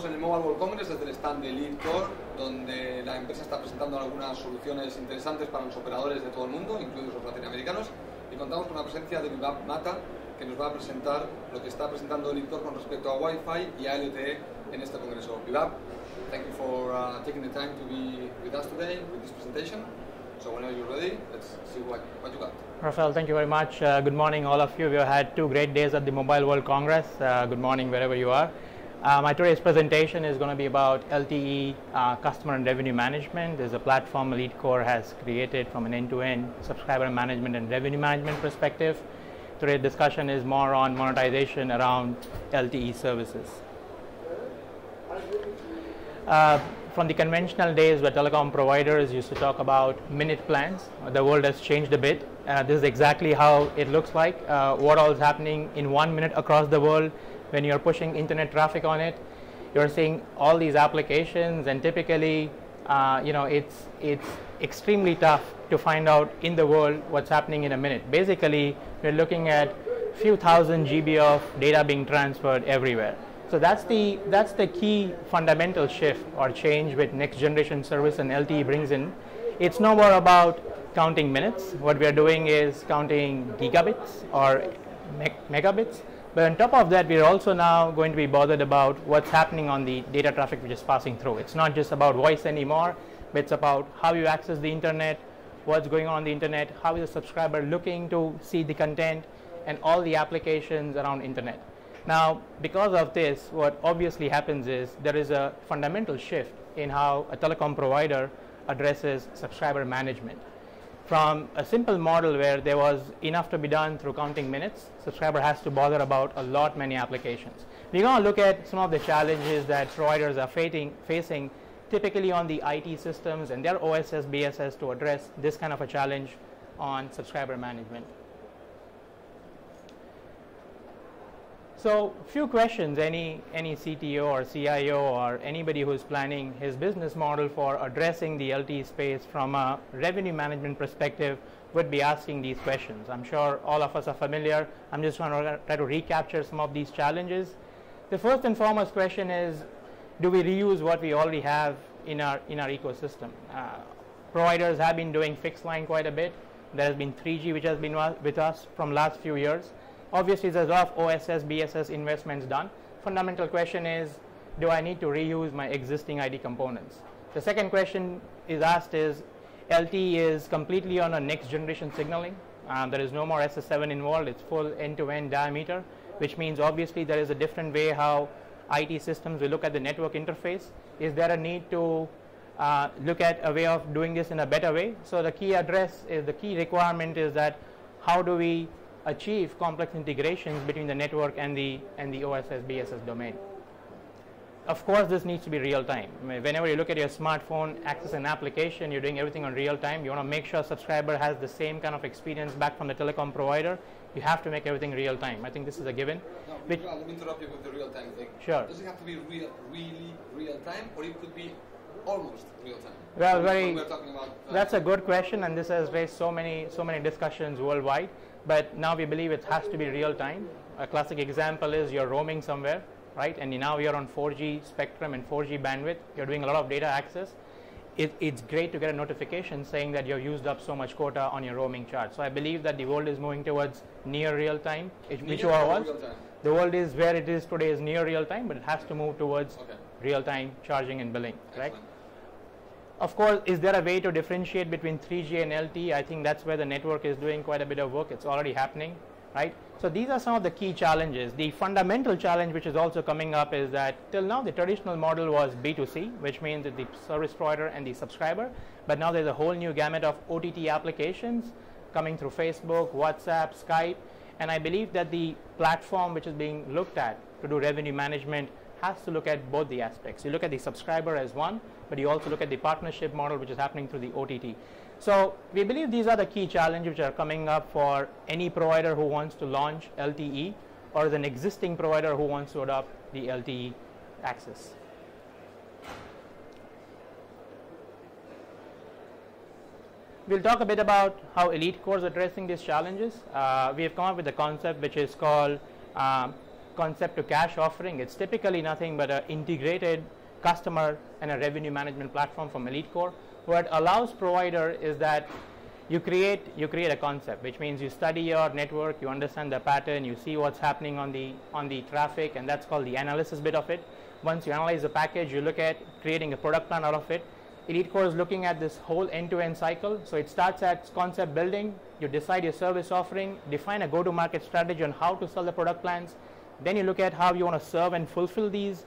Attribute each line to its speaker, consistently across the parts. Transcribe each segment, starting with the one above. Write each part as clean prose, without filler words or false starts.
Speaker 1: Estamos en el Mobile World Congress desde el stand de Elitecore, donde la empresa está presentando algunas soluciones interesantes para los operadores de todo el mundo, incluidos los latinoamericanos, y contamos con la presencia de Vaibhav Mehta, que nos va a presentar lo que está presentando Elitecore con respecto a Wi-Fi y a LTE en este congreso. Vaibhav, thank you for taking the time to be with us today with this presentation. So whenever you're ready, let's see what you got.
Speaker 2: Rafael, thank you very much. Good morning, all of you. We have had 2 great days at the Mobile World Congress. Good morning, wherever you are. My today's presentation is going to be about LTE customer and revenue management. This is a platform Elitecore has created from an end-to-end subscriber management and revenue management perspective. Today's discussion is more on monetization around LTE services. From the conventional days where telecom providers used to talk about minute plans, the world has changed a bit. This is exactly how it looks like. What all is happening in 1 minute across the world when you're pushing internet traffic on it. You're seeing all these applications, and typically, it's extremely tough to find out in the world what's happening in a minute. Basically, we're looking at few thousand GB of data being transferred everywhere. So that's the key fundamental shift or change with next generation service and LTE brings in. It's no more about counting minutes. What we are doing is counting gigabits or megabits. But on top of that, we are also now going to be bothered about what's happening on the data traffic which is passing through. It's not just about voice anymore, but it's about how you access the internet, what's going on the internet, how is the subscriber looking to see the content, and all the applications around internet. Now, because of this, what obviously happens is there is a fundamental shift in how a telecom provider addresses subscriber management. From a simple model where there was enough to be done through counting minutes, subscriber has to bother about many applications. We're going to look at some of the challenges that providers are facing typically on the IT systems and their OSS, BSS to address this kind of a challenge on subscriber management. So, few questions any CTO or CIO or anybody who is planning his business model for addressing the LTE space from a revenue management perspective would be asking these questions. I'm sure all of us are familiar. I'm just going to try to recapture some of these challenges. The first and foremost question is, do we reuse what we already have in our ecosystem? Providers have been doing fixed line quite a bit. There has been 3G which has been with us from last few years. Obviously, there's a lot of OSS, BSS investments done. Fundamental question is, do I need to reuse my existing ID components? The second question is asked is, LTE is completely on a next generation signaling. There is no more SS7 involved. It's full end-to-end diameter, which means obviously there is a different way how IT systems will look at the network interface. Is there a need to look at a way of doing this in a better way? So the key requirement is that how do we achieve complex integrations between the network and the OSS BSS domain. Of course, this needs to be real time. Whenever you look at your smartphone, access an application, you're doing everything on real time. You want to make sure subscriber has the same kind of experience back from the telecom provider. You have to make everything real time. I think this is a given.
Speaker 1: No, let me interrupt you with the real time thing.
Speaker 2: Sure.
Speaker 1: Does it have to be really real time, or it could be almost real time?
Speaker 2: Well, that's a good question, and this has raised so many discussions worldwide. But now we believe it has to be real time. A classic example is you're roaming somewhere, right? And now you're on 4G spectrum and 4G bandwidth. You're doing a lot of data access. It's great to get a notification saying that you've used up so much quota on your roaming charge. So I believe that the world is moving towards near real time, which was. The world is where it is today is near real time, but it has to move towards real time charging and billing, right? Of course, is there a way to differentiate between 3G and LTE? I think that's where the network is doing quite a bit of work. It's already happening, right? So these are some of the key challenges. The fundamental challenge which is also coming up is that till now the traditional model was B2C, which means that the service provider and the subscriber, but now there's a whole new gamut of OTT applications coming through Facebook, WhatsApp, Skype, and I believe that the platform which is being looked at to do revenue management has to look at both the aspects. You look at the subscriber as one, but you also look at the partnership model which is happening through the OTT. So we believe these are the key challenges which are coming up for any provider who wants to launch LTE or as an existing provider who wants to adopt the LTE access. We'll talk a bit about how Elitecore is addressing these challenges. We have come up with a concept which is called concept to cash offering, it's typically nothing but an integrated customer and a revenue management platform from Elitecore. What allows provider is that you create a concept, which means you study your network, you understand the pattern, you see what's happening on the traffic, and that's called the analysis bit of it. Once you analyze the package, you look at creating a product plan out of it. Elitecore is looking at this whole end-to-end cycle. So it starts at concept building, you decide your service offering, define a go-to-market strategy on how to sell the product plans, then you look at how you want to serve and fulfill these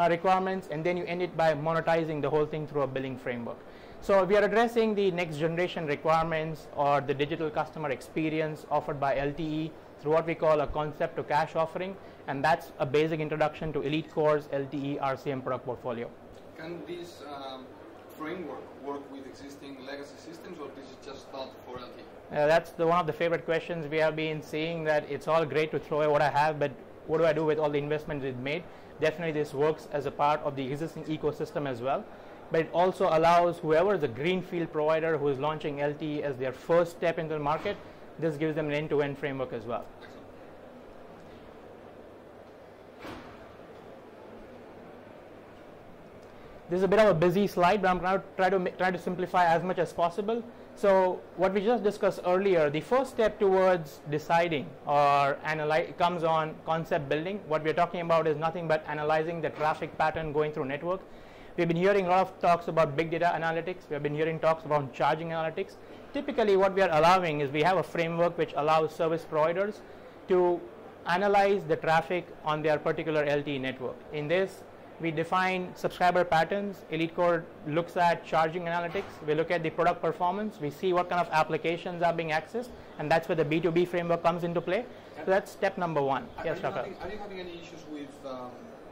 Speaker 2: requirements, and then you end it by monetizing the whole thing through a billing framework. So we are addressing the next generation requirements or the digital customer experience offered by LTE through what we call a concept to cash offering, and that's a basic introduction to Elitecore's LTE RCM product portfolio.
Speaker 1: Can this framework work with existing legacy systems, or this is just thought for LTE?
Speaker 2: That's one of the favorite questions we have been seeing, that it's all great to throw away what I have, but what do I do with all the investments we've made? Definitely this works as a part of the existing ecosystem as well. But it also allows whoever is a greenfield provider who is launching LTE as their first step into the market, this gives them an end-to-end framework as well. This is a bit of a busy slide, but I'm going to try to simplify as much as possible. So what we just discussed earlier, the first step towards deciding or analyze comes on concept building. What we're talking about is nothing but analyzing the traffic pattern going through network. We've been hearing a lot of talks about big data analytics. We've been hearing talks about charging analytics. Typically what we are allowing is we have a framework which allows service providers to analyze the traffic on their particular LTE network. In this, we define subscriber patterns. Elitecore looks at charging analytics. We look at the product performance. We see what kind of applications are being accessed, and that's where the B2B framework comes into play. So that's step number one. Yes, Rafael.
Speaker 1: Are you having any issues with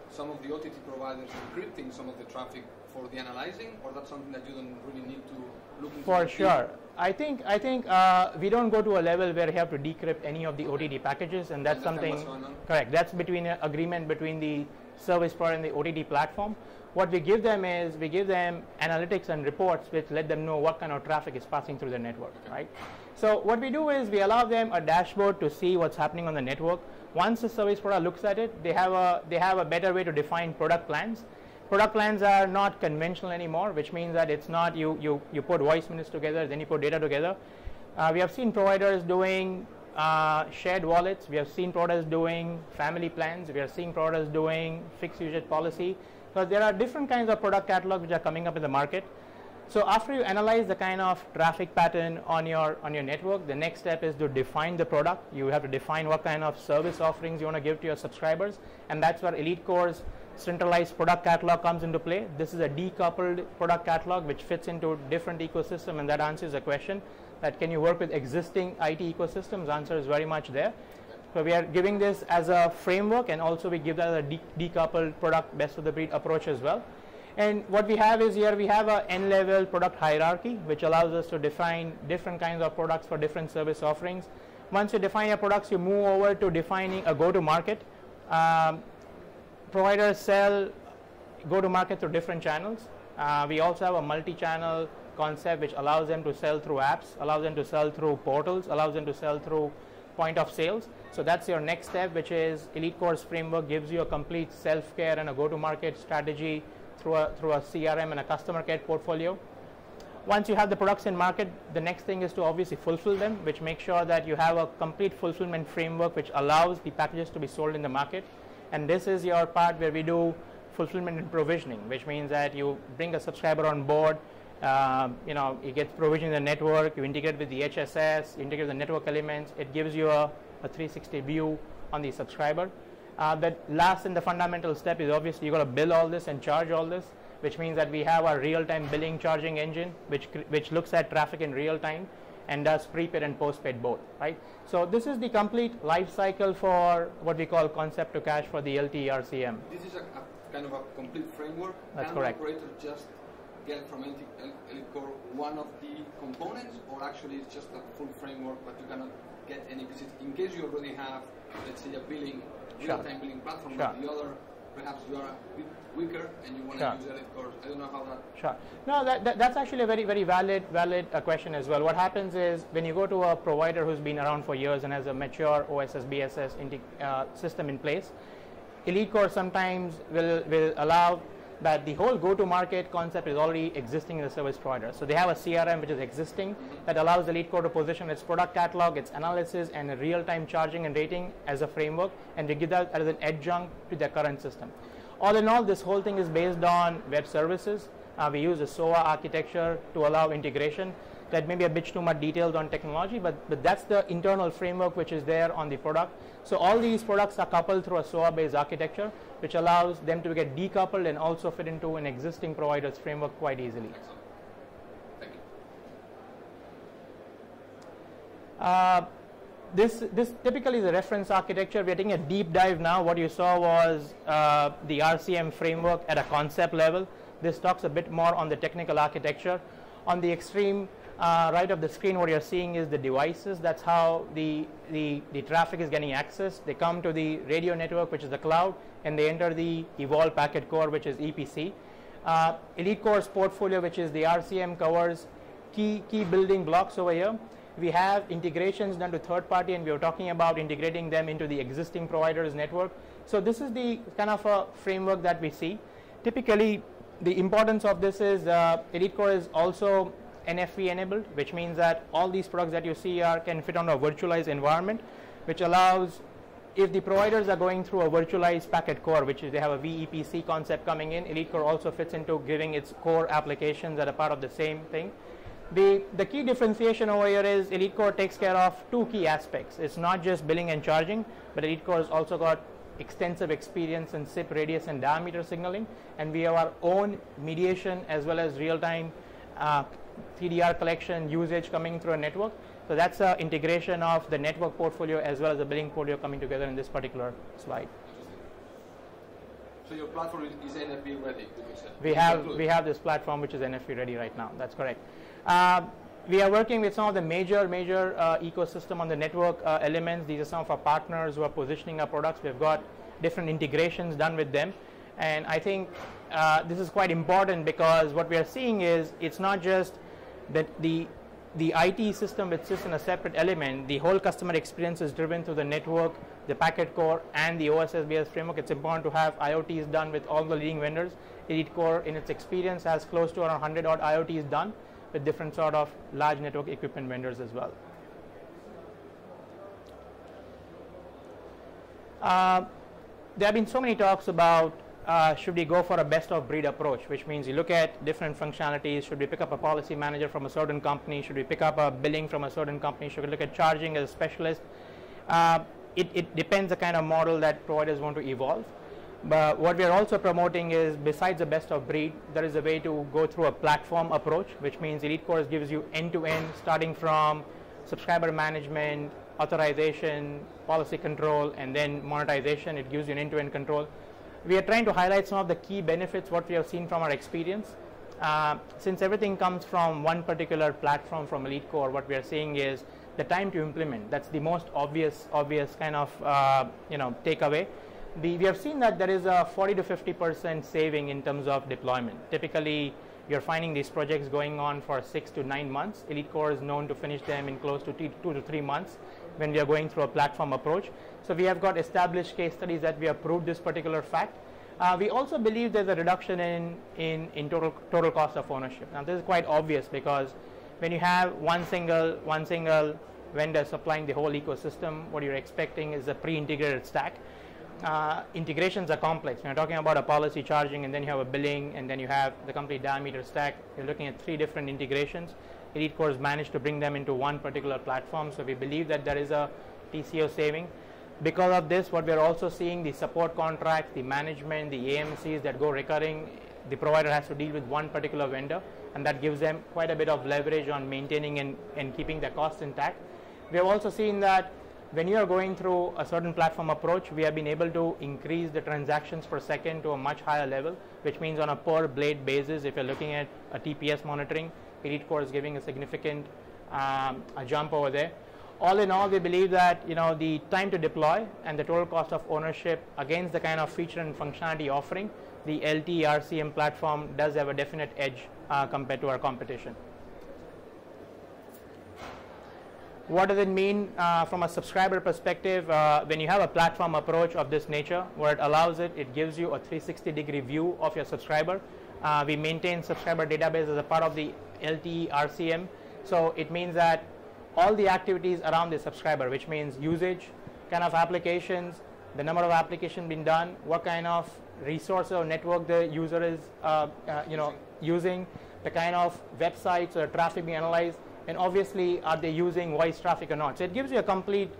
Speaker 1: some of the OTT providers encrypting some of the traffic for the analyzing, or that's something that you don't really need to look into?
Speaker 2: For sure. I think we don't go to a level where we have to decrypt any of the OTT packages, and that's something correct. That's between an agreement between the service provider and the OTT platform. What we give them is we give them analytics and reports which let them know what kind of traffic is passing through the network, right? So what we do is we allow them a dashboard to see what's happening on the network. Once the service provider looks at it, they have a better way to define product plans. Product plans are not conventional anymore, which means that it's not you put voice minutes together, then you put data together. We have seen providers doing shared wallets. We have seen providers doing family plans. We are seeing providers doing fixed usage policy. So there are different kinds of product catalogs which are coming up in the market. So after you analyze the kind of traffic pattern on your network, the next step is to define the product. You have to define what kind of service offerings you want to give to your subscribers, and that's where Elitecore's centralized product catalog comes into play. This is a decoupled product catalog which fits into different ecosystem, and that answers the question that can you work with existing IT ecosystems? The answer is very much there. So we are giving this as a framework, and also we give that as a decoupled product best of the breed approach as well. And what we have is here we have a N-level product hierarchy which allows us to define different kinds of products for different service offerings. Once you define your products, you move over to defining a go-to-market. Providers sell go-to-market through different channels. We also have a multi-channel concept which allows them to sell through apps, allows them to sell through portals, allows them to sell through point of sales. So that's your next step, which is Elitecore's framework gives you a complete self-care and a go-to-market strategy through a CRM and a customer care portfolio. Once you have the products in market, the next thing is to obviously fulfill them, which makes sure that you have a complete fulfillment framework which allows the packages to be sold in the market. And this is your part where we do fulfillment and provisioning, which means that you bring a subscriber on board, it gets provisioned in the network, you integrate with the HSS, you integrate the network elements, it gives you a 360 view on the subscriber. The last and the fundamental step is obviously you got to bill all this and charge all this, which means that we have our real-time billing charging engine which looks at traffic in real time and does prepaid and postpaid both, right? So this is the complete life cycle for what we call concept to cash for the LTE RCM.
Speaker 1: This is a kind of a complete framework.
Speaker 2: That's correct.
Speaker 1: Can the operator just get from Elitecore one of the components, or actually it's just a full framework but you cannot get any pieces in case you already have, let's say, a billing real-time billing platform, but the other perhaps you are a bit weaker and you want to use Elitecore. I don't know how that...
Speaker 2: Sure. No, that's actually a very valid question as well. What happens is when you go to a provider who's been around for years and has a mature OSS, BSS system in place, Elitecore sometimes will allow that the whole go-to-market concept is already existing in the service provider. So they have a CRM which is existing that allows Elitecore to position its product catalog, its analysis, and real-time charging and rating as a framework, and they give that as an adjunct to their current system. All in all, this whole thing is based on web services. We use a SOA architecture to allow integration. That may be a bit too much details on technology, but that's the internal framework which is there on the product. So all these products are coupled through a SOA-based architecture, which allows them to get decoupled and also fit into an existing provider's framework quite easily.
Speaker 1: Thank
Speaker 2: you. This typically is a reference architecture. We are taking a deep dive now. What you saw was the RCM framework at a concept level. This talks a bit more on the technical architecture. On the extreme right of the screen, what you're seeing is the devices. That's how the traffic is getting access. They come to the radio network, which is the cloud, and they enter the evolved packet core, which is EPC. Elitecore's portfolio, which is the RCM, covers key building blocks over here. We have integrations done to third party, and we were talking about integrating them into the existing provider's network. So this is the kind of a framework that we see. Typically, the importance of this is Elitecore is also NFV enabled, which means that all these products that you see here can fit on a virtualized environment, which allows, if the providers are going through a virtualized packet core, which is they have a VEPC concept coming in, Elitecore also fits into giving its core applications that are part of the same thing. The key differentiation over here is Elitecore takes care of two key aspects. It's not just billing and charging, but Elitecore has also got extensive experience in SIP radius and diameter signaling, and we have our own mediation as well as real-time TDR collection usage coming through a network. So that's an integration of the network portfolio as well as the billing portfolio coming together in this particular slide.
Speaker 1: So your platform is NFV ready?
Speaker 2: We have this platform which is NFV ready right now. That's correct. We are working with some of the major ecosystem on the network elements. These are some of our partners who are positioning our products. We've got different integrations done with them, and I think this is quite important because what we are seeing is it's not just that the IT system which sits in a separate element. The whole customer experience is driven through the network, the packet core, and the OSS-BS framework. It's important to have IoTs done with all the leading vendors. Elitecore, in its experience, has close to around 100 odd IoTs done with different sort of large network equipment vendors as well. There have been so many talks about should we go for a best of breed approach, which means you look at different functionalities. Should we pick up a policy manager from a certain company? Should we pick up a billing from a certain company? Should we look at charging as a specialist? It depends the kind of model that providers want to evolve. But what we are also promoting is, besides the best of breed, there is a way to go through a platform approach, which means Elitecore gives you end-to-end, starting from subscriber management, authorization, policy control, and then monetization. It gives you an end-to-end control. We are trying to highlight some of the key benefits, what we have seen from our experience. Since everything comes from one particular platform from Elitecore, what we are seeing is the time to implement. That's the most obvious kind of takeaway. We have seen that there is a 40 to 50% saving in terms of deployment. Typically, you're finding these projects going on for 6 to 9 months. Elitecore is known to finish them in close to 2 to 3 months when we are going through a platform approach. So we have got established case studies that we have proved this particular fact. We also believe there's a reduction in total cost of ownership. Now this is quite obvious because when you have one single vendor supplying the whole ecosystem, what you're expecting is a pre-integrated stack. Integrations are complex. When you're talking about a policy charging, and then you have a billing, and then you have the complete diameter stack, you're looking at 3 different integrations. Elitecore has managed to bring them into one particular platform, so we believe that there is a TCO saving. Because of this, what we're also seeing, the support contracts, the management, the AMCs that go recurring, the provider has to deal with one particular vendor, and that gives them quite a bit of leverage on maintaining and keeping their costs intact. We have also seen that when you are going through a certain platform approach, we have been able to increase the transactions per second to a much higher level, which means on a per blade basis, if you're looking at a TPS monitoring, Elitecore is giving a significant a jump over there. all in all, we believe that the time to deploy and the total cost of ownership against the kind of feature and functionality offering, the LTE RCM platform does have a definite edge compared to our competition. What does it mean from a subscriber perspective? When you have a platform approach of this nature, what it allows it gives you a 360-degree view of your subscriber. We maintain subscriber database as a part of the LTE RCM, so it means that all the activities around the subscriber, which means usage, kind of applications, the number of applications being done, what kind of resource or network the user is using, the kind of websites or traffic being analyzed, and obviously are they using voice traffic or not. So it gives you a complete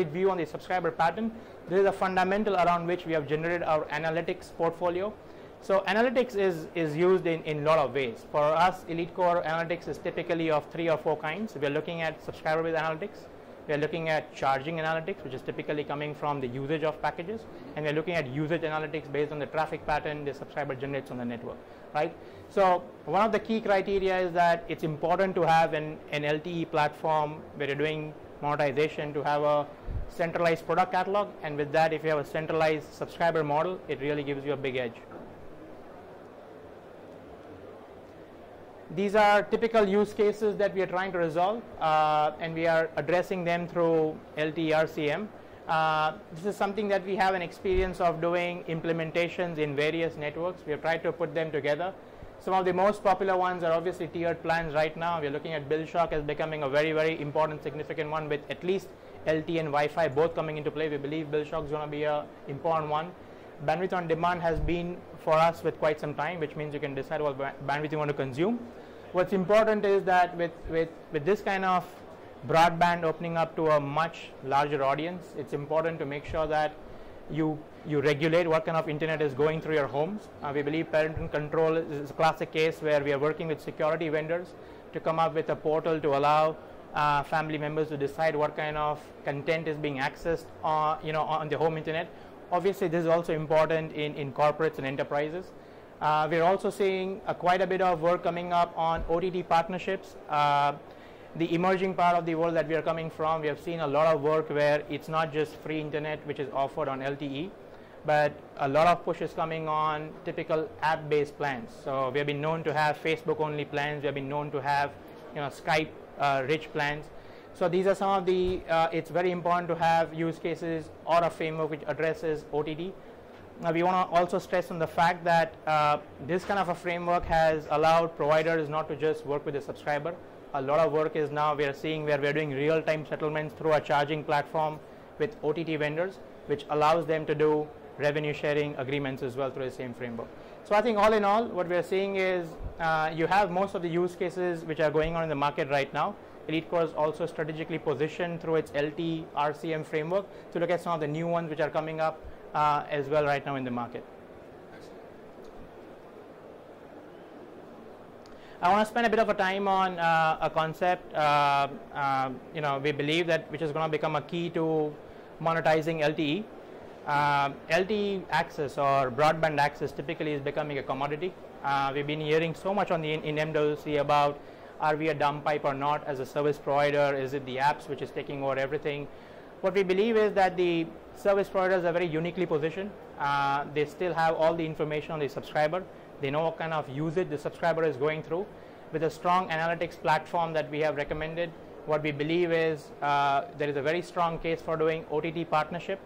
Speaker 2: view on the subscriber pattern. This is a fundamental around which we have generated our analytics portfolio. So analytics is used in a lot of ways. For us, Elitecore analytics is typically of 3 or 4 kinds. We are looking at subscriber-based analytics. We are looking at charging analytics, which is typically coming from the usage of packages. And we are looking at usage analytics based on the traffic pattern the subscriber generates on the network, right? So one of the key criteria is that it's important to have an LTE platform where you're doing monetization to have a centralized product catalog. And with that, if you have a centralized subscriber model, it really gives you a big edge. These are typical use cases that we are trying to resolve, and we are addressing them through LTE RCM. This is something that we have an experience of doing implementations in various networks. We have tried to put them together. Some of the most popular ones are obviously tiered plans right now. We are looking at bill shock as becoming a very, very important, significant one, with at least LTE and Wi-Fi both coming into play. We believe bill shock is going to be an important one. Bandwidth on demand has been for us with quite some time, which means you can decide what bandwidth you want to consume. What's important is that with this kind of broadband opening up to a much larger audience, it's important to make sure that you regulate what kind of internet is going through your homes. We believe parental control is a classic case where we are working with security vendors to come up with a portal to allow family members to decide what kind of content is being accessed on the home internet. Obviously, this is also important in corporates and enterprises. We're also seeing quite a bit of work coming up on OTT partnerships. The emerging part of the world that we are coming from, we have seen a lot of work where it's not just free internet which is offered on LTE, but a lot of push is coming on typical app-based plans. So we have been known to have Facebook-only plans. We have been known to have Skype-rich plans. So these are some of the, it's very important to have use cases or a framework which addresses OTT. We want to also stress on the fact that this kind of a framework has allowed providers not to just work with the subscriber. A lot of work is now we are seeing where we are doing real-time settlements through a charging platform with OTT vendors, which allows them to do revenue sharing agreements as well through the same framework. So I think all in all, what we are seeing is you have most of the use cases which are going on in the market right now. Elitecore is also strategically positioned through its LTE RCM framework to look at some of the new ones which are coming up as well right now in the market. I want to spend a bit of a time on a concept we believe that which is going to become a key to monetizing LTE. LTE access or broadband access typically is becoming a commodity. We've been hearing so much on in MWC about are we a dumb pipe or not as a service provider? Is it the apps which is taking over everything? What we believe is that the service providers are very uniquely positioned. They still have all the information on the subscriber. They know what kind of usage the subscriber is going through. With a strong analytics platform that we have recommended, what we believe is there is a very strong case for doing OTT partnership,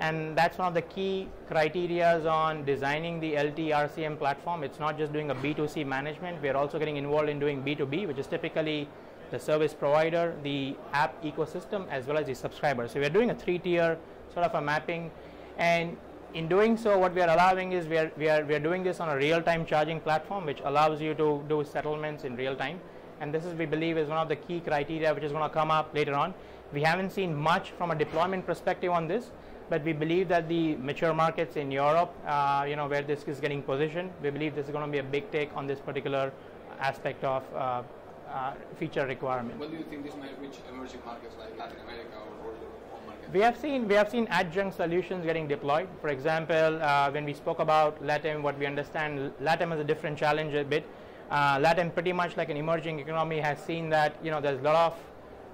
Speaker 2: and that's one of the key criterias on designing the LTE RCM platform. It's not just doing a B2C management. We are also getting involved in doing B2B, which is typically the service provider, the app ecosystem, as well as the subscriber. So we are doing a 3-tier sort of a mapping, and in doing so, what we are allowing is we are doing this on a real-time charging platform, which allows you to do settlements in real time. And this is, we believe, is one of the key criteria which is going to come up later on. We haven't seen much from a deployment perspective on this, but we believe that the mature markets in Europe, where this is getting positioned, we believe this is going to be a big take on this particular aspect of feature requirement.
Speaker 1: What do you think this might reach emerging markets like Latin America or your home market?
Speaker 2: We have seen adjunct solutions getting deployed. For example, when we spoke about LATAM, what we understand, LATAM has a different challenge a bit. LATAM, pretty much like an emerging economy, has seen that there's a lot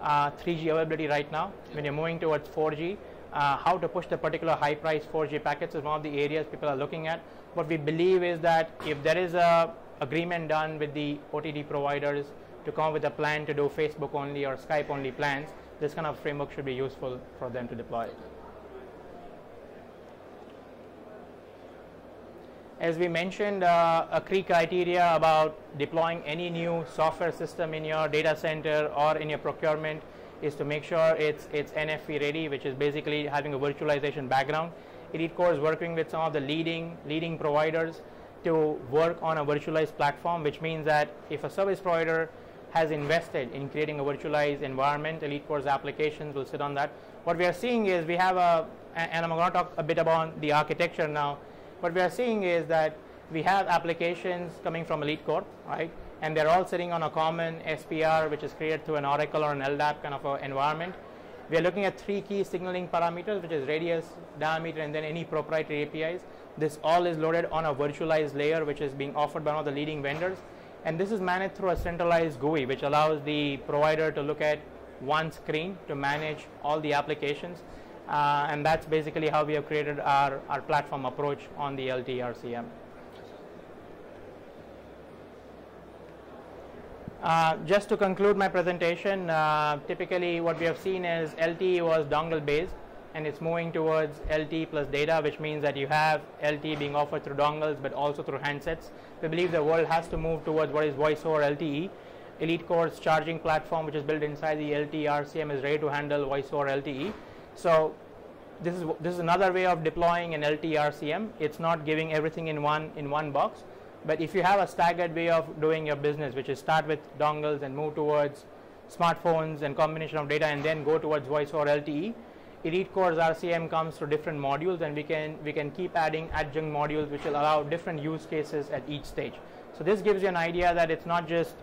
Speaker 2: 3G availability right now. When you're moving towards 4G, how to push the particular high price 4G packets is one of the areas people are looking at. What we believe is that if there is a agreement done with the OTT providers to come up with a plan to do Facebook only or Skype only plans, this kind of framework should be useful for them to deploy. As we mentioned, a key criteria about deploying any new software system in your data center or in your procurement is to make sure it's NFV ready, which is basically having a virtualization background. Elitecore is working with some of the leading providers to work on a virtualized platform, which means that if a service provider has invested in creating a virtualized environment, Elitecore's applications will sit on that. What we are seeing is we have and I'm going to talk a bit about the architecture now. What we are seeing is that we have applications coming from Elitecore, right? And they're all sitting on a common SPR, which is created through an Oracle or an LDAP kind of environment. We are looking at 3 key signaling parameters, which is radius, diameter, and then any proprietary APIs. This all is loaded on a virtualized layer, which is being offered by one of the leading vendors. And this is managed through a centralized GUI, which allows the provider to look at one screen to manage all the applications. And that's basically how we have created our platform approach on the LTE RCM. Just to conclude my presentation, typically what we have seen is LTE was dongle based, and it's moving towards LTE plus data, which means that you have LTE being offered through dongles but also through handsets. We believe the world has to move towards what is voice over LTE. Elitecore's charging platform, which is built inside the LTE RCM, is ready to handle voice over LTE. So this is another way of deploying an LTE RCM. It's not giving everything in one box, but if you have a staggered way of doing your business, which is start with dongles and move towards smartphones and combination of data and then go towards voice over LTE, Elitecore's RCM comes through different modules, and we can keep adding adjunct modules which will allow different use cases at each stage. So this gives you an idea that it's not just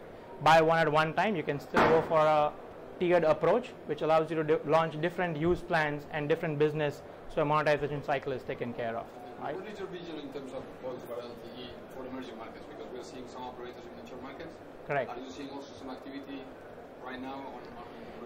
Speaker 2: buy one at one time. You can still go for a tiered approach, which allows you to launch different use plans and different business, so a monetization cycle is taken care of. Right?
Speaker 1: What is your vision in terms of voice over LTE for emerging markets? Because we are seeing some operators in mature markets.
Speaker 2: Correct.
Speaker 1: Are you seeing also some activity right now on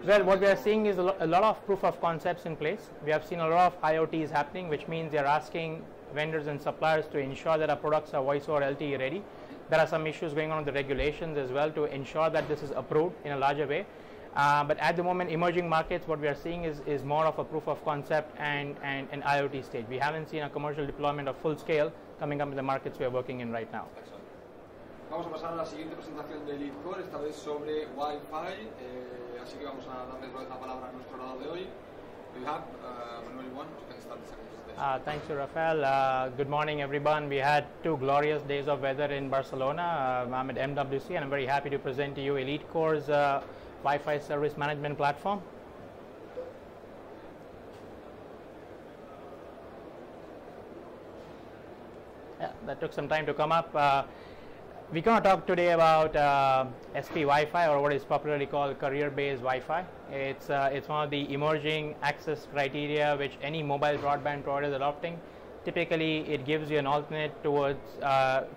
Speaker 2: well, what we are seeing is a lot of proof of concepts in place. We have seen a lot of IoTs happening, which means they are asking vendors and suppliers to ensure that our products are voice over LTE ready. There are some issues going on with the regulations as well to ensure that this is approved in a larger way. But at the moment, emerging markets, what we are seeing is more of a proof of concept and an IoT stage. We haven't seen a commercial deployment of full scale coming up in the markets we are working in right now.
Speaker 1: Vamos a pasar a la siguiente presentación de Elitecore, esta vez sobre Wi-Fi, así que vamos a darle la palabra a nuestro orador de hoy. We have Manuel Juan, you can start the second presentation.
Speaker 2: Thanks to Rafael. Good morning, everyone. We had 2 glorious days of weather in Barcelona. I'm at MWC, and I'm very happy to present to you Elitecore's Wi-Fi service management platform. Yeah, that took some time to come up. We're going to talk today about SP Wi-Fi, or what is popularly called career-based Wi-Fi. It's one of the emerging access criteria which any mobile broadband provider is adopting. Typically, it gives you an alternate towards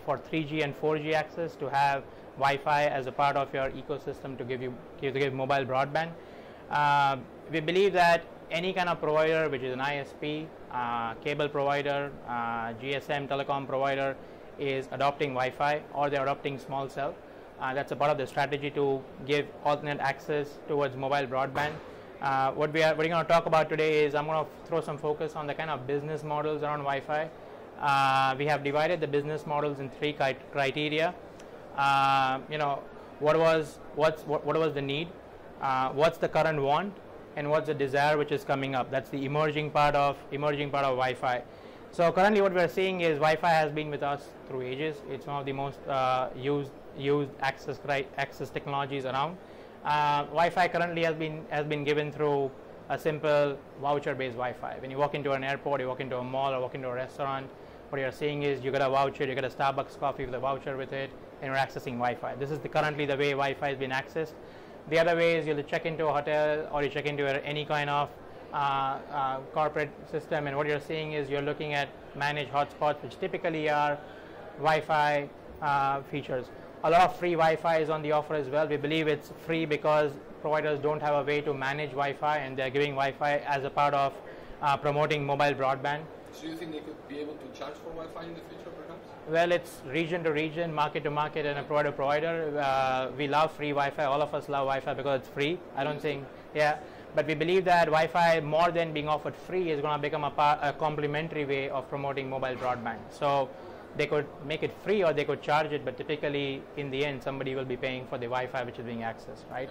Speaker 2: for 3G and 4G access to have Wi-Fi as a part of your ecosystem to give mobile broadband. We believe that any kind of provider, which is an ISP, cable provider, GSM, telecom provider, is adopting Wi-Fi, or they're adopting small cell. That's a part of the strategy to give alternate access towards mobile broadband. What we're going to talk about today is I'm going to throw some focus on the kind of business models around Wi-Fi. We have divided the business models in 3 criteria. What was the need, what's the current want, and what's the desire which is coming up. That's the emerging part of Wi-Fi. So currently what we are seeing is Wi-Fi has been with us through ages. It's one of the most used access technologies around. Wi-Fi currently has been given through a simple voucher-based Wi-Fi. When you walk into an airport, you walk into a mall, or walk into a restaurant, what you're seeing is you get a voucher, you get a Starbucks coffee with a voucher with it, and you're accessing Wi-Fi. This is currently the way Wi-Fi has been accessed. The other way is you'll check into a hotel, or you check into any kind of corporate system, and what you're seeing is you're looking at managed hotspots, which typically are Wi-Fi features. A lot of free Wi-Fi is on the offer as well. We believe it's free because providers don't have a way to manage Wi-Fi, and they're giving Wi-Fi as a part of promoting mobile broadband.
Speaker 1: So you think they could be able to charge for Wi-Fi in the future, perhaps?
Speaker 2: Well, it's region to region, market to market, and a provider to provider. We love free Wi-Fi. All of us love Wi-Fi because it's free. I don't think, but we believe that Wi-Fi, more than being offered free, is going to become a complementary way of promoting mobile broadband. So they could make it free or they could charge it, but typically in the end somebody will be paying for the Wi-Fi which is being accessed, right?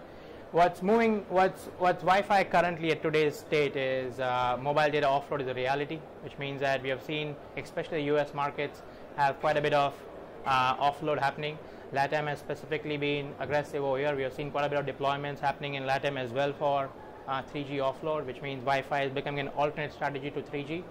Speaker 2: What's Wi-Fi currently at today's state is mobile data offload is a reality, which means that we have seen, especially the US markets, have quite a bit of offload happening. LATAM has specifically been aggressive over here. We have seen quite a bit of deployments happening in LATAM as well for 3G offload, which means Wi-Fi is becoming an alternate strategy to 3G.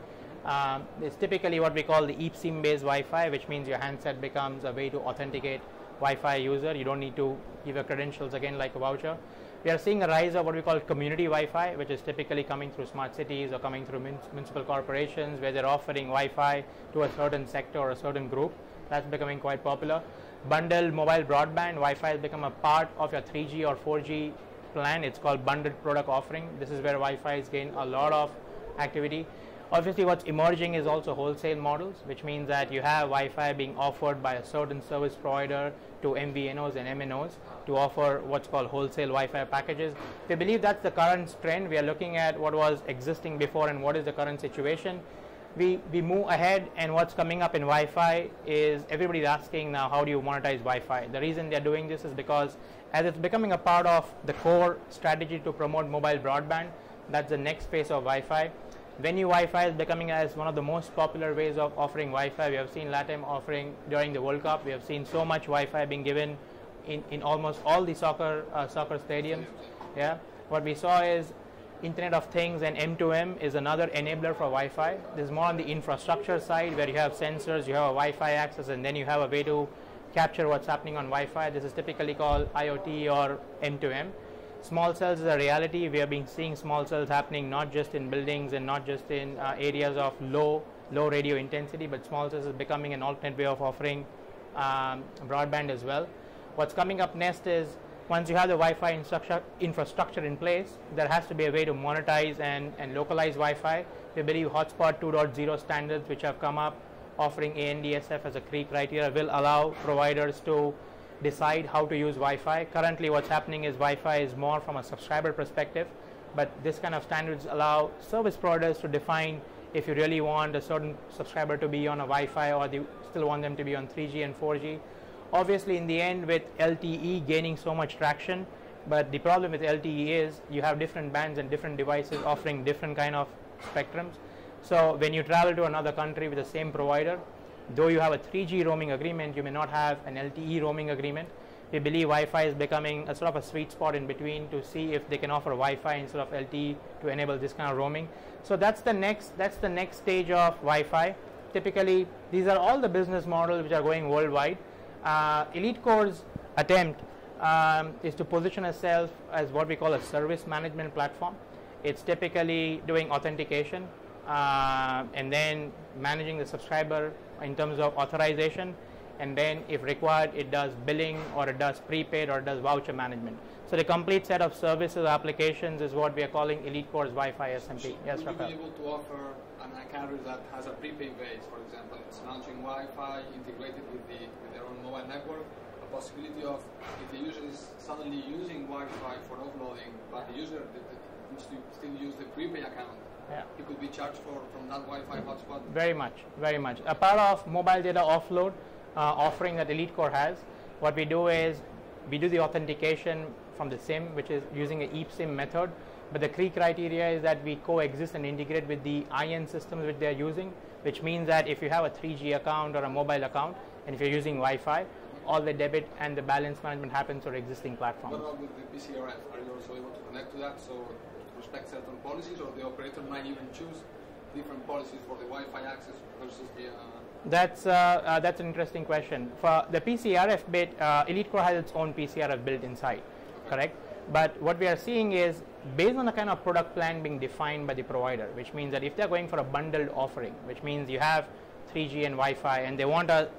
Speaker 2: It's typically what we call the eSIM based Wi-Fi, which means your handset becomes a way to authenticate Wi-Fi user. You don't need to give your credentials again like a voucher. We are seeing a rise of what we call community Wi-Fi, which is typically coming through smart cities or coming through municipal corporations, where they're offering Wi-Fi to a certain sector or a certain group. That's becoming quite popular. Bundled mobile broadband Wi-Fi has become a part of your 3G or 4G plan. It's called bundled product offering. This is where Wi-Fi has gained a lot of activity. Obviously, what's emerging is also wholesale models, which means that you have Wi-Fi being offered by a certain service provider to MVNOs and MNOs to offer what's called wholesale Wi-Fi packages. We believe that's the current trend. We are looking at what was existing before and what is the current situation. We move ahead, and what's coming up in Wi-Fi is everybody's asking now, how do you monetize Wi-Fi? The reason they're doing this is because as it's becoming a part of the core strategy to promote mobile broadband, that's the next phase of Wi-Fi. Venue Wi-Fi is becoming as one of the most popular ways of offering Wi-Fi. We have seen LATAM offering during the World Cup. We have seen so much Wi-Fi being given in almost all the soccer stadiums. Yeah. What we saw is Internet of Things, and M2M is another enabler for Wi-Fi. This is more on the infrastructure side, where you have sensors, you have a Wi-Fi access, and then you have a way to capture what's happening on Wi-Fi. This is typically called IoT or M2M. Small cells is a reality. We have been seeing small cells happening not just in buildings and not just in areas of low radio intensity, but small cells is becoming an alternate way of offering broadband as well. What's coming up next is, once you have the Wi-Fi infrastructure in place, there has to be a way to monetize and localize Wi-Fi. We believe Hotspot 2.0 standards, which have come up offering ANDSF as a key criteria, will allow providers to decide how to use Wi-Fi. Currently what's happening is Wi-Fi is more from a subscriber perspective, but this kind of standards allow service providers to define if you really want a certain subscriber to be on a Wi-Fi or you still want them to be on 3G and 4G. Obviously in the end, with LTE gaining so much traction, but the problem with LTE is you have different bands and different devices offering different kind of spectrums. So when you travel to another country with the same provider, though you have a 3G roaming agreement, you may not have an LTE roaming agreement. We believe Wi-Fi is becoming a sort of a sweet spot in between to see if they can offer Wi-Fi instead of LTE to enable this kind of roaming. So that's the next stage of Wi-Fi. Typically, these are all the business models which are going worldwide. Elitecore's attempt is to position itself as what we call a service management platform. It's typically doing authentication and then managing the subscriber in terms of authorization, and then if required it does billing, or it does prepaid, or it does voucher management. So the complete set of services applications is what we are calling Elitecore's Wi-Fi SMP.
Speaker 1: So
Speaker 2: yes,
Speaker 1: will
Speaker 2: Rafael.
Speaker 1: you be able to offer a carrier that has a prepaid base, for example, it's launching Wi-Fi integrated with their own mobile network, a possibility of, if the user is suddenly using Wi-Fi for offloading, but the user needs to still use the prepaid account, it could be charged from that Wi-Fi hotspot? Very much,
Speaker 2: very much. A part of mobile data offload offering that Elitecore has, what we do is we do the authentication from the SIM, which is using a eSIM method, but the key criteria is that we coexist and integrate with the IN systems which they are using, which means that if you have a 3G account or a mobile account, and if you're using Wi-Fi, all the debit and the balance management happens on existing platforms.
Speaker 1: What about with the PCRF? Are you also able to connect to that, so to respect certain policies, or the operator might even choose different policies for the Wi-Fi access versus the...
Speaker 2: That's an interesting question. For the PCRF bit, Elitecore has its own PCRF built inside, correct? But what we are seeing is, based on the kind of product plan being defined by the provider, which means that if they're going for a bundled offering, which means you have 3G and Wi-Fi, and they want a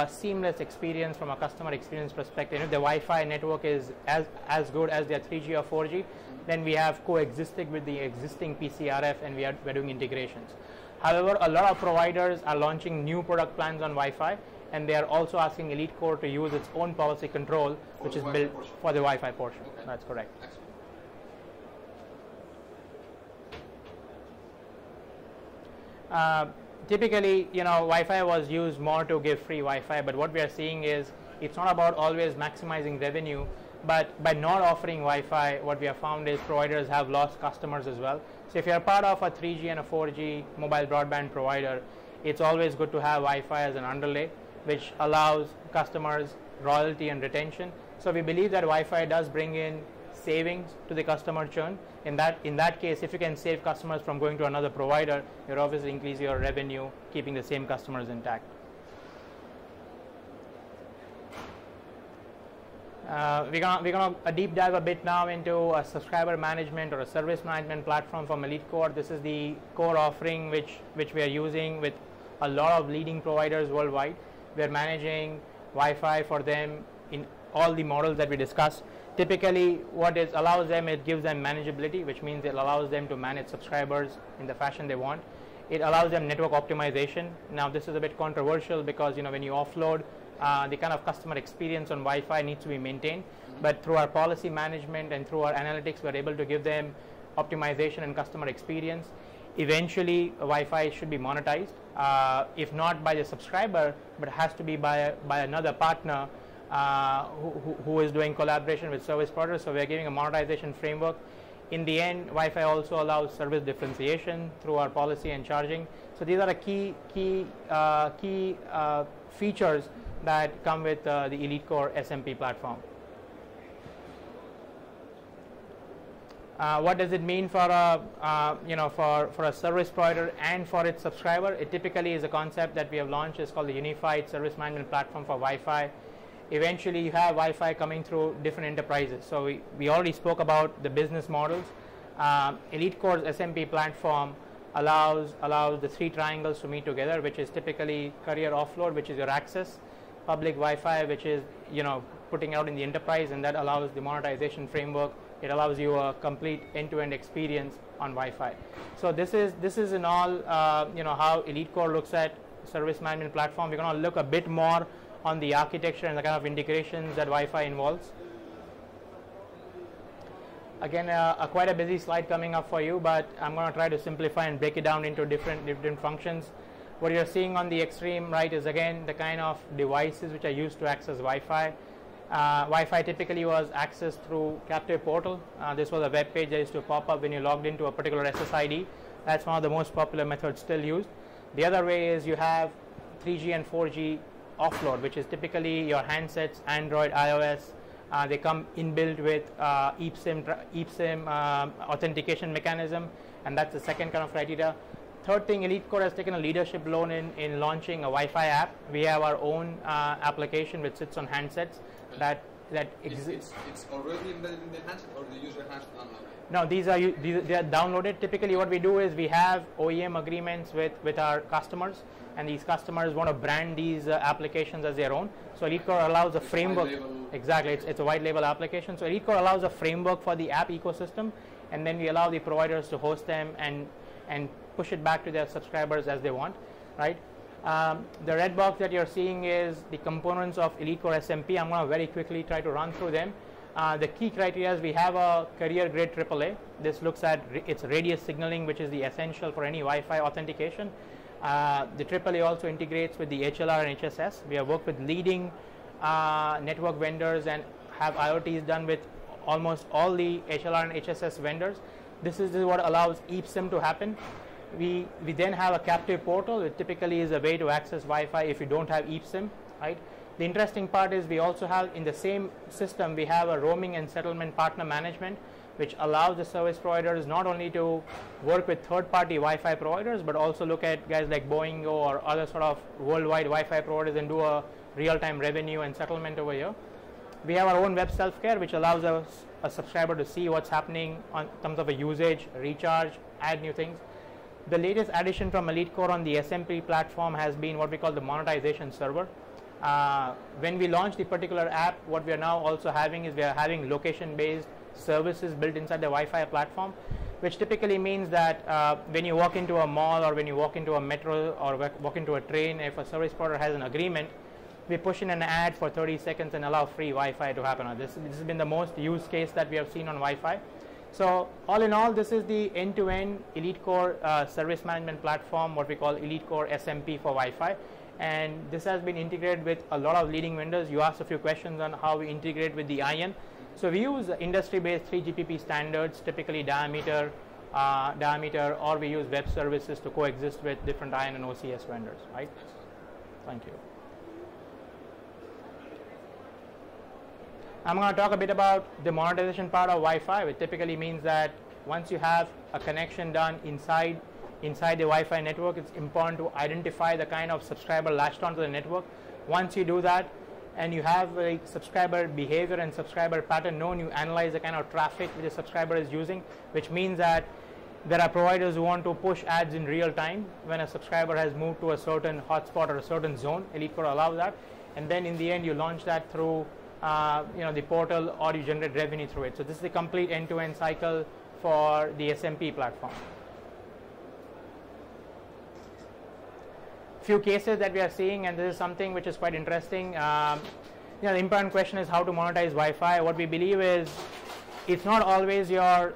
Speaker 2: seamless experience from a customer experience perspective. If the Wi-Fi network is as good as their 3G or 4G, then we have coexisting with the existing PCRF, and we're doing integrations. However, a lot of providers are launching new product plans on Wi-Fi, and they are also asking Elitecore to use its own policy control, which is built for the Wi-Fi portion. Okay. That's correct. Typically, Wi-Fi was used more to give free Wi-Fi, but what we are seeing is it's not about always maximizing revenue, but by not offering Wi-Fi, what we have found is providers have lost customers as well. So if you're part of a 3G and a 4G mobile broadband provider, it's always good to have Wi-Fi as an underlay, which allows customers royalty and retention. So we believe that Wi-Fi does bring in savings to the customer churn. In that case, if you can save customers from going to another provider, you're obviously increasing your revenue, keeping the same customers intact. We're gonna deep dive a bit now into a subscriber management or a service management platform from Elitecore. This is the core offering which we are using with a lot of leading providers worldwide. We are managing Wi-Fi for them in all the models that we discussed. Typically, what it allows them, it gives them manageability, which means it allows them to manage subscribers in the fashion they want. It allows them network optimization. Now, this is a bit controversial because when you offload, the kind of customer experience on Wi-Fi needs to be maintained. But through our policy management and through our analytics, we're able to give them optimization and customer experience. Eventually, Wi-Fi should be monetized, if not by the subscriber, but it has to be by another partner who is doing collaboration with service providers. So we're giving a monetization framework. In the end, Wi-Fi also allows service differentiation through our policy and charging. So these are the key features that come with the Elitecore SMP platform. What does it mean for a service provider and for its subscriber? It typically is a concept that we have launched. It's called the Unified Service Management Platform for Wi-Fi. Eventually, you have Wi-Fi coming through different enterprises. So we already spoke about the business models. Elitecore's SMP platform allows the three triangles to meet together, which is typically carrier offload, which is your access, public Wi-Fi, which is putting out in the enterprise, and that allows the monetization framework. It allows you a complete end-to-end experience on Wi-Fi. So this is in all how Elitecore looks at service management platform. We're going to look a bit more on the architecture and the kind of integrations that Wi-Fi involves. Again, quite a busy slide coming up for you, but I'm going to try to simplify and break it down into different functions. What you're seeing on the extreme right is again the kind of devices which are used to access Wi-Fi. Wi-Fi typically was accessed through captive portal. This was a web page that used to pop up when you logged into a particular SSID. That's one of the most popular methods still used. The other way is you have 3G and 4G offload, which is typically your handsets, Android, iOS. They come inbuilt with eSIM authentication mechanism, and that's the second kind of criteria. Third thing, Elitecore has taken a leadership role in launching a Wi-Fi app. We have our own application which sits on handsets that exists. It's already embedded in the handset, or the user has to download it? No, they are downloaded. Typically, what we do is we have OEM agreements with our customers, and these customers want to brand these applications as their own. So Elitecore allows a framework. Exactly, it's a white label application. So Elitecore allows a framework for the app ecosystem, and then we allow the providers to host them and push it back to their subscribers as they want, right? The red box that you're seeing is the components of Elitecore SMP. I'm going to very quickly try to run through them. The key criteria is we have a carrier grade AAA. This looks at its radius signaling, which is the essential for any Wi-Fi authentication. The AAA also integrates with the HLR and HSS. We have worked with leading network vendors and have IoTs done with almost all the HLR and HSS vendors. This is what allows eSIM to happen. We then have a captive portal. It typically is a way to access Wi-Fi if you don't have eSIM, right? The interesting part is we also have in the same system, we have a roaming and settlement partner management, which allows the service providers not only to work with third-party Wi-Fi providers, but also look at guys like Boeing or other sort of worldwide Wi-Fi providers and do a real-time revenue and settlement over here. We have our own web self-care, which allows a subscriber to see what's happening in terms of a usage, recharge, add new things. The latest addition from Elitecore on the SMP platform has been what we call the monetization server. When we launch the particular app, what we are now also having is we are having location-based services built inside the Wi-Fi platform, which typically means that when you walk into a mall or when you walk into a metro or walk into a train, if a service provider has an agreement, we push in an ad for 30 seconds and allow free Wi-Fi to happen. This has been the most used case that we have seen on Wi-Fi. So all in all, this is the end-to-end Elitecore service management platform, what we call Elitecore SMP for Wi-Fi. And this has been integrated with a lot of leading vendors. You asked a few questions on how we integrate with the IN. So we use industry-based 3GPP standards, typically diameter, or we use web services to coexist with different IN and OCS vendors, right? Thank you. I'm going to talk a bit about the monetization part of Wi-Fi, which typically means that once you have a connection done inside the Wi-Fi network, it's important to identify the kind of subscriber latched onto the network. Once you do that, and you have a subscriber behavior and subscriber pattern known, you analyze the kind of traffic which the subscriber is using, which means that there are providers who want to push ads in real time when a subscriber has moved to a certain hotspot or a certain zone. Elitecore allows that, and then in the end you launch that through the portal, or you generate revenue through it. So this is the complete end-to-end cycle for the SMP platform. Few cases that we are seeing, and this is something which is quite interesting. The important question is how to monetize Wi-Fi. What we believe is it's not always your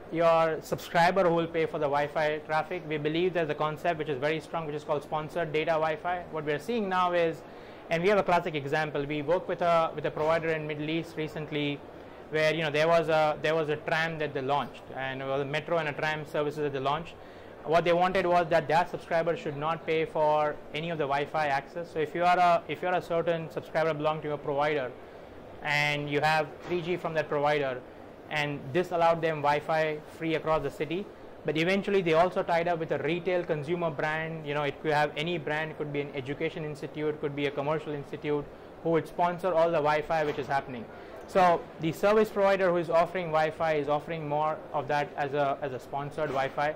Speaker 2: subscriber who will pay for the Wi-Fi traffic. We believe there's a concept which is very strong, which is called sponsored data Wi-Fi. What we are seeing now is, and we have a classic example. We worked with a provider in Middle East recently, where there was a tram that they launched, and it was a metro and a tram services that they launched. What they wanted was that their subscribers should not pay for any of the Wi-Fi access. So if you are a certain subscriber belonging to your provider, and you have 3G from that provider, and this allowed them Wi-Fi free across the city. But eventually they also tied up with a retail consumer brand. It could have any brand, it could be an education institute, could be a commercial institute, who would sponsor all the Wi-Fi which is happening. So the service provider who is offering Wi-Fi is offering more of that as a sponsored Wi-Fi.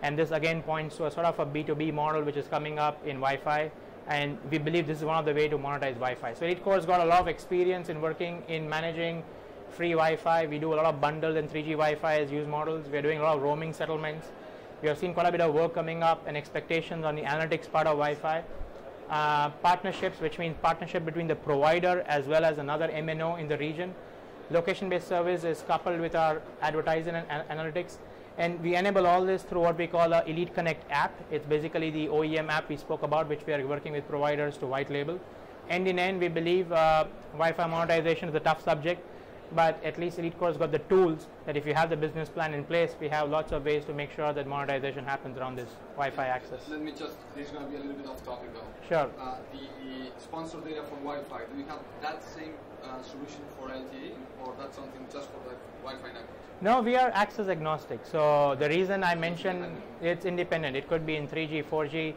Speaker 2: And this again points to a sort of a B2B model which is coming up in Wi-Fi, and we believe this is one of the way to monetize Wi-Fi. So Elitecore's got a lot of experience in working in managing free Wi-Fi. We do a lot of bundled and 3G Wi-Fi as use models. We are doing a lot of roaming settlements. We have seen quite a bit of work coming up and expectations on the analytics part of Wi-Fi. Partnerships, which means partnership between the provider as well as another MNO in the region. Location-based service is coupled with our advertising and analytics. And we enable all this through what we call a Elite Connect app. It's basically the OEM app we spoke about, which we are working with providers to white label. End in end, we believe Wi-Fi monetization is a tough subject, but at least Elitecore's got the tools that if you have the business plan in place, we have lots of ways to make sure that monetization happens around this Wi-Fi access.
Speaker 1: Let me just, this is going to be a little bit off topic though.
Speaker 2: Sure.
Speaker 1: The sponsored data from Wi-Fi, do you have that same solution for LTE, or that's something just for the Wi-Fi network?
Speaker 2: No, we are access agnostic. So the reason I mentioned it's independent. It could be in 3G, 4G,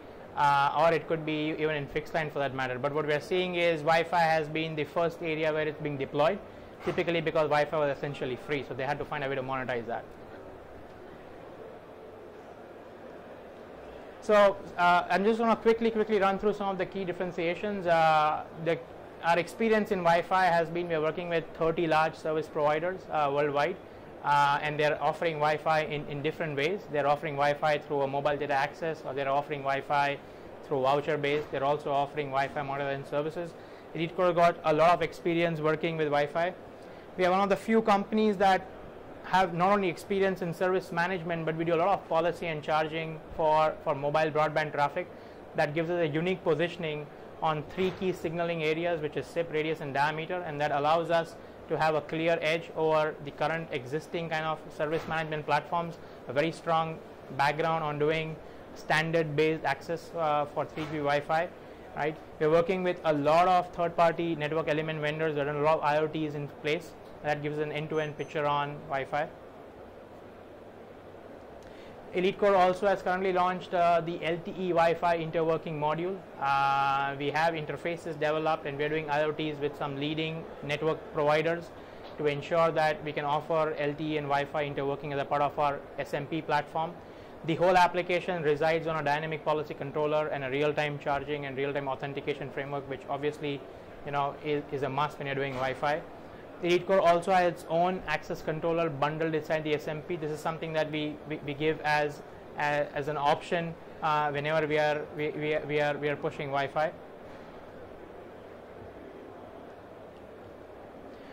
Speaker 2: or it could be even in fixed line for that matter. But what we are seeing is Wi-Fi has been the first area where it's being deployed, typically because Wi-Fi was essentially free, so they had to find a way to monetize that. So I'm just going to quickly run through some of the key differentiations. Our experience in Wi-Fi has been we're working with 30 large service providers worldwide, and they're offering Wi-Fi in different ways. They're offering Wi-Fi through a mobile data access, or they're offering Wi-Fi through voucher based. They're also offering Wi-Fi monitoring services. Elitecore got a lot of experience working with Wi-Fi. We are one of the few companies that have not only experience in service management, but we do a lot of policy and charging for mobile broadband traffic. That gives us a unique positioning on 3 key signaling areas, which is SIP, radius, and diameter, and that allows us to have a clear edge over the current existing kind of service management platforms, a very strong background on doing standard-based access for 3G Wi-Fi. Right? We're working with a lot of third-party network element vendors. There are a lot of IoTs in place. That gives an end-to-end picture on Wi-Fi. Elitecore also has currently launched the LTE Wi-Fi interworking module. We have interfaces developed, and we're doing IoTs with some leading network providers to ensure that we can offer LTE and Wi-Fi interworking as a part of our SMP platform. The whole application resides on a dynamic policy controller and a real-time charging and real-time authentication framework, which obviously is a must when you're doing Wi-Fi. Elitecore also has its own access controller bundled inside the SMP. This is something that we give as an option whenever we are pushing Wi-Fi.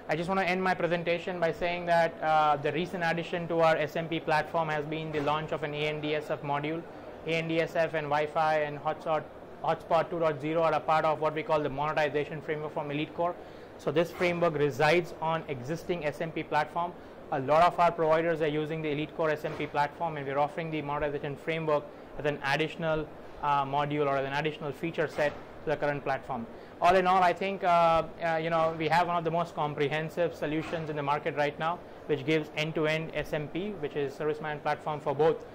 Speaker 2: I just want to end my presentation by saying that the recent addition to our SMP platform has been the launch of an ANDSF module. ANDSF and Wi-Fi and Hotspot 2.0 are a part of what we call the monetization framework from Elitecore. So this framework resides on existing SMP platform. A lot of our providers are using the Elitecore SMP platform, and we're offering the monetization framework as an additional module or as an additional feature set to the current platform. All in all, I think we have one of the most comprehensive solutions in the market right now, which gives end-to-end SMP, which is service management platform for both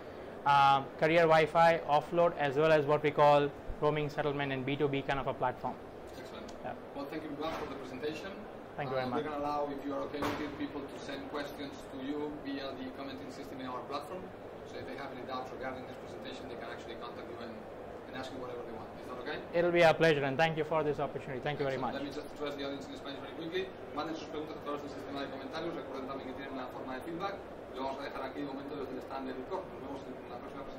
Speaker 2: carrier Wi-Fi, offload, as well as what we call roaming settlement and B2B kind of a platform.
Speaker 1: Excellent.
Speaker 2: Yeah.
Speaker 1: Well, thank you Vaibhav for the presentation.
Speaker 2: Thank you very much.
Speaker 1: We're going to allow, if you are okay with it, people to send questions to you via the commenting system in our platform. So if they have any doubts regarding this presentation, they can actually contact you and ask you whatever they want. Is that okay?
Speaker 2: It'll be a pleasure, and thank you for this opportunity. Thank you very much.
Speaker 1: Let me just address the audience in Spanish very quickly. Manden sus preguntas a través del sistema de comentarios. Recuerden también que tienen una forma de feedback. Lo vamos a dejar aquí de momento desde el stand de Elitecore. Nos vemos en la próxima presentación.